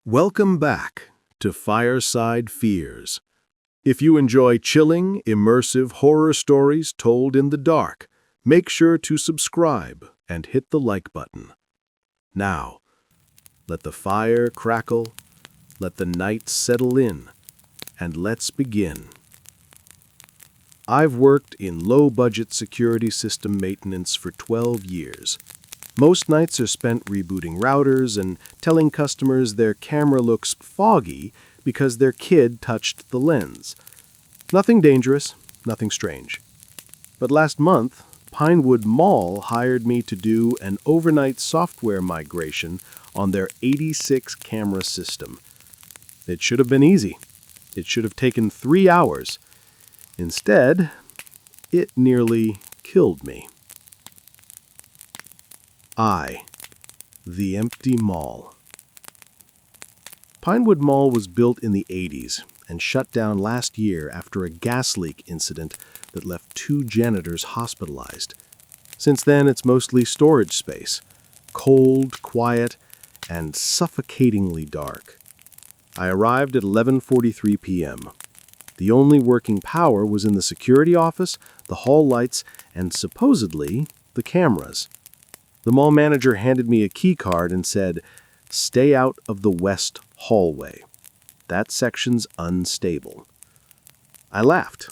Welcome back to Fireside Fears. If you enjoy chilling, immersive horror stories told in the dark, make sure to subscribe and hit the like button. Now, let the fire crackle, let the night settle in, and let's begin. I've worked in low-budget security system maintenance for 12 years. Most nights are spent rebooting routers and telling customers their camera looks foggy because their kid touched the lens. Nothing dangerous, nothing strange. But last month, Pinewood Mall hired me to do an overnight software migration on their 86-camera system. It should have been easy. It should have taken 3 hours. Instead, it nearly killed me. The empty mall. Pinewood Mall was built in the 80s and shut down last year after a gas leak incident that left 2 janitors hospitalized. Since then, it's mostly storage space, cold, quiet, and suffocatingly dark. I arrived at 11:43 p.m. The only working power was in the security office, the hall lights, and supposedly the cameras. The mall manager handed me a key card and said, "Stay out of the west hallway. That section's unstable." I laughed.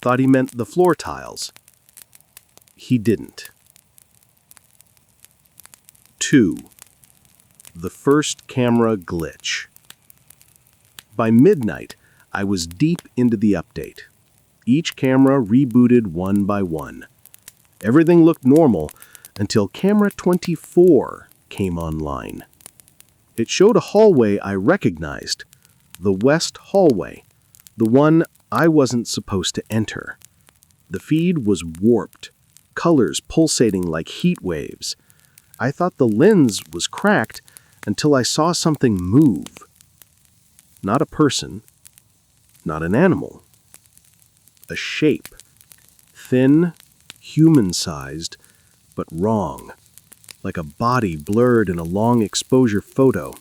Thought he meant the floor tiles. He didn't. 2. The first camera glitch. By midnight, I was deep into the update. Each camera rebooted one by one. Everything looked normal until camera 24 came online. It showed a hallway I recognized, the west hallway, the one I wasn't supposed to enter. The feed was warped, colors pulsating like heat waves. I thought the lens was cracked until I saw something move. Not a person, not an animal. A shape, thin, human-sized, but wrong, like a body blurred in a long exposure photo.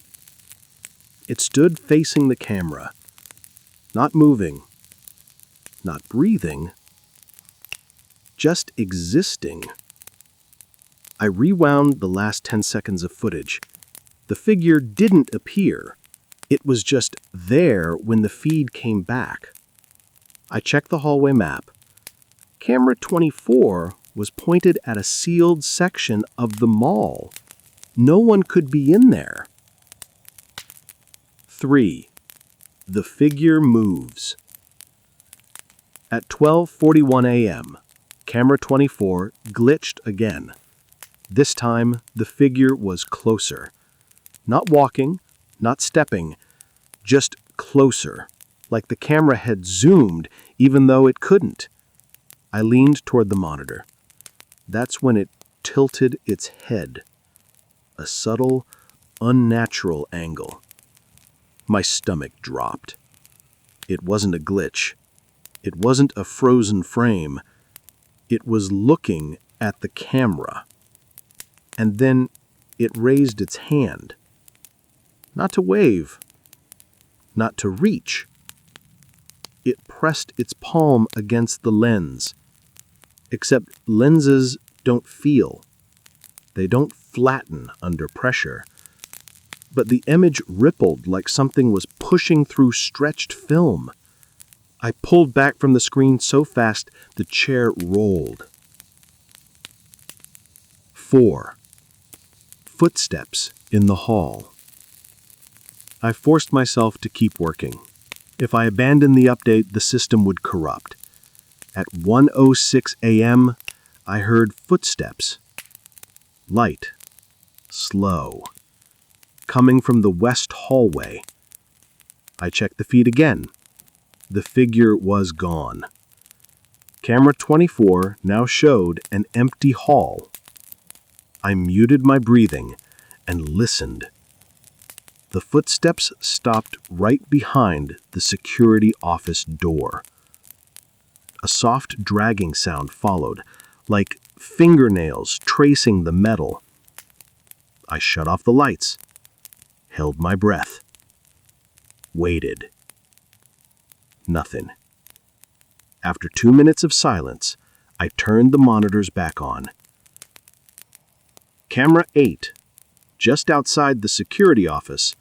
It stood facing the camera, not moving, not breathing, just existing. I rewound the last 10 seconds of footage. The figure didn't appear. It was just there when the feed came back. I checked the hallway map. Camera 24 was pointed at a sealed section of the mall. No one could be in there. 3. The figure moves. At 12:41 a.m., camera 24 glitched again. This time, the figure was closer. Not walking, not stepping, just closer, like the camera had zoomed even though it couldn't. I leaned toward the monitor. That's when it tilted its head. A subtle, unnatural angle. My stomach dropped. It wasn't a glitch. It wasn't a frozen frame. It was looking at the camera. And then it raised its hand. Not to wave. Not to reach. It pressed its palm against the lens. Except lenses don't feel. They don't flatten under pressure. But the image rippled like something was pushing through stretched film. I pulled back from the screen so fast the chair rolled. 4. Footsteps in the hall. I forced myself to keep working. If I abandoned the update, the system would corrupt. At 1:06 a.m., I heard footsteps. Light. Slow. Coming from the west hallway. I checked the feed again. The figure was gone. Camera 24 now showed an empty hall. I muted my breathing and listened. The footsteps stopped right behind the security office door. A soft dragging sound followed, like fingernails tracing the metal. I shut off the lights, held my breath. Waited. Nothing. After 2 minutes of silence, I turned the monitors back on. Camera 8, just outside the security office,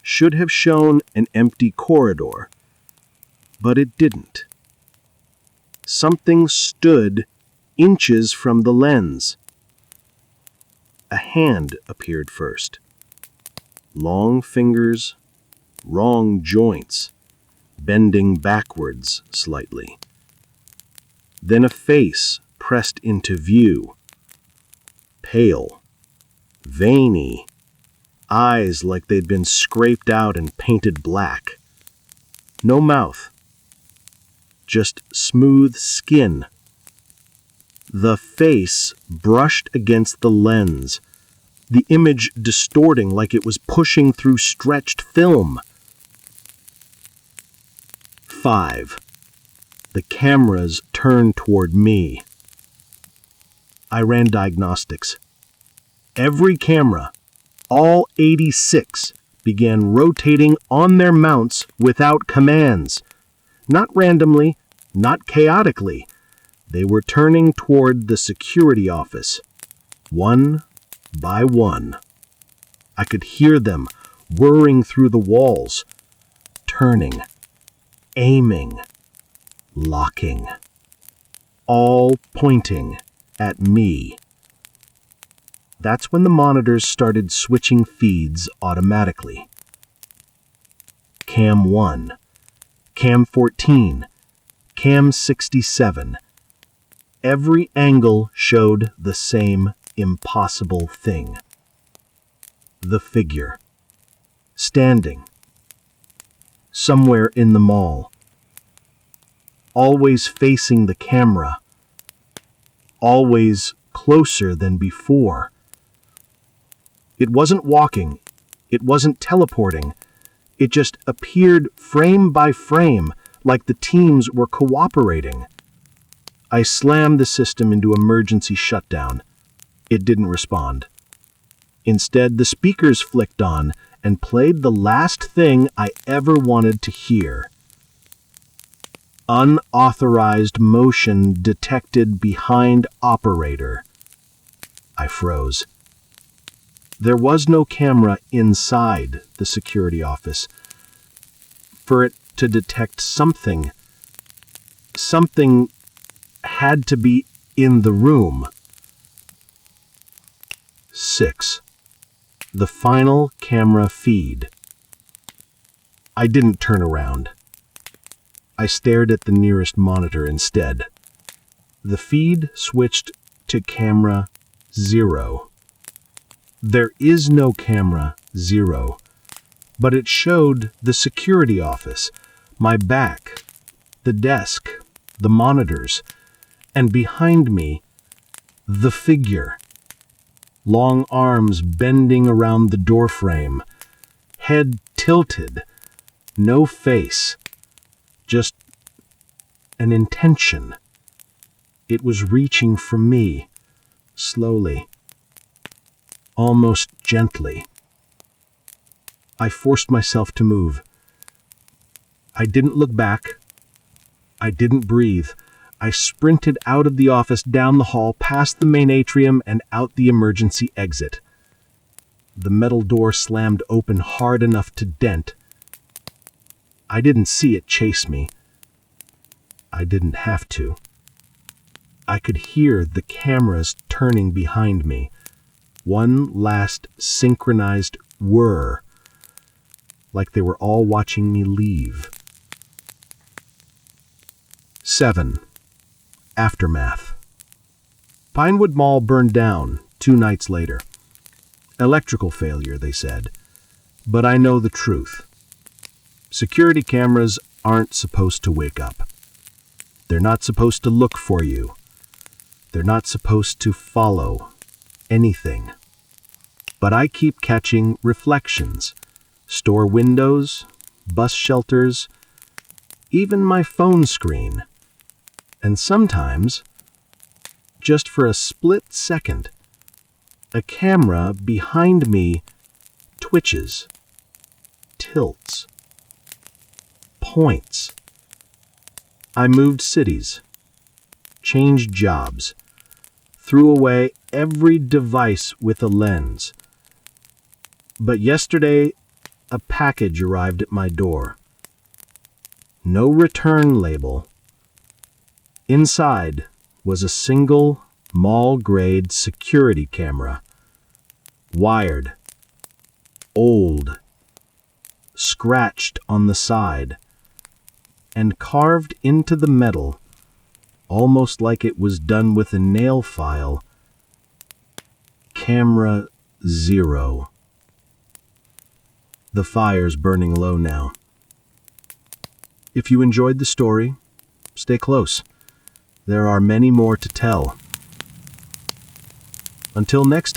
should have shown an empty corridor, but it didn't. Something stood inches from the lens. A hand appeared first. Long fingers, wrong joints, bending backwards slightly. Then a face pressed into view. Pale, veiny, eyes like they'd been scraped out and painted black. No mouth, just smooth skin. The face brushed against the lens, the image distorting like it was pushing through stretched film. 5. The cameras turned toward me. I ran diagnostics. Every camera, all 86, began rotating on their mounts without commands. Not randomly, not chaotically. They were turning toward the security office, one by one. I could hear them whirring through the walls, turning, aiming, locking, all pointing at me. That's when the monitors started switching feeds automatically. Cam 1, Cam 14, Cam 67. Every angle showed the same impossible thing. The figure, standing, somewhere in the mall, always facing the camera, always closer than before. It wasn't walking, it wasn't teleporting, it just appeared frame by frame like the teams were cooperating. I slammed the system into emergency shutdown. It didn't respond. Instead, the speakers flicked on and played the last thing I ever wanted to hear. Unauthorized motion detected behind operator. I froze. There was no camera inside the security office. For it to detect something had to be in the room. 6. The final camera feed. I didn't turn around. I stared at the nearest monitor instead. The feed switched to camera 0. There is no camera 0, but it showed the security office, my back, the desk, the monitors, and behind me, the figure. Long arms bending around the doorframe, head tilted, no face, just an intention. It was reaching for me, slowly, almost gently. I forced myself to move. I didn't look back. I didn't breathe. I sprinted out of the office, down the hall, past the main atrium, and out the emergency exit. The metal door slammed open hard enough to dent. I didn't see it chase me. I didn't have to. I could hear the cameras turning behind me. One last synchronized whir, like they were all watching me leave. 7. Aftermath. Pinewood Mall burned down 2 nights later. Electrical failure, they said. But I know the truth. Security cameras aren't supposed to wake up. They're not supposed to look for you. They're not supposed to follow anything. But I keep catching reflections. Store windows, bus shelters, even my phone screen. And sometimes, just for a split second, a camera behind me twitches, tilts, points. I moved cities, changed jobs, threw away every device with a lens. But yesterday, a package arrived at my door. No return label. Inside was a single mall-grade security camera. Wired, old, scratched on the side, and carved into the metal, almost like it was done with a nail file. Camera 0. The fire's burning low now. If you enjoyed the story, stay close. There are many more to tell. Until next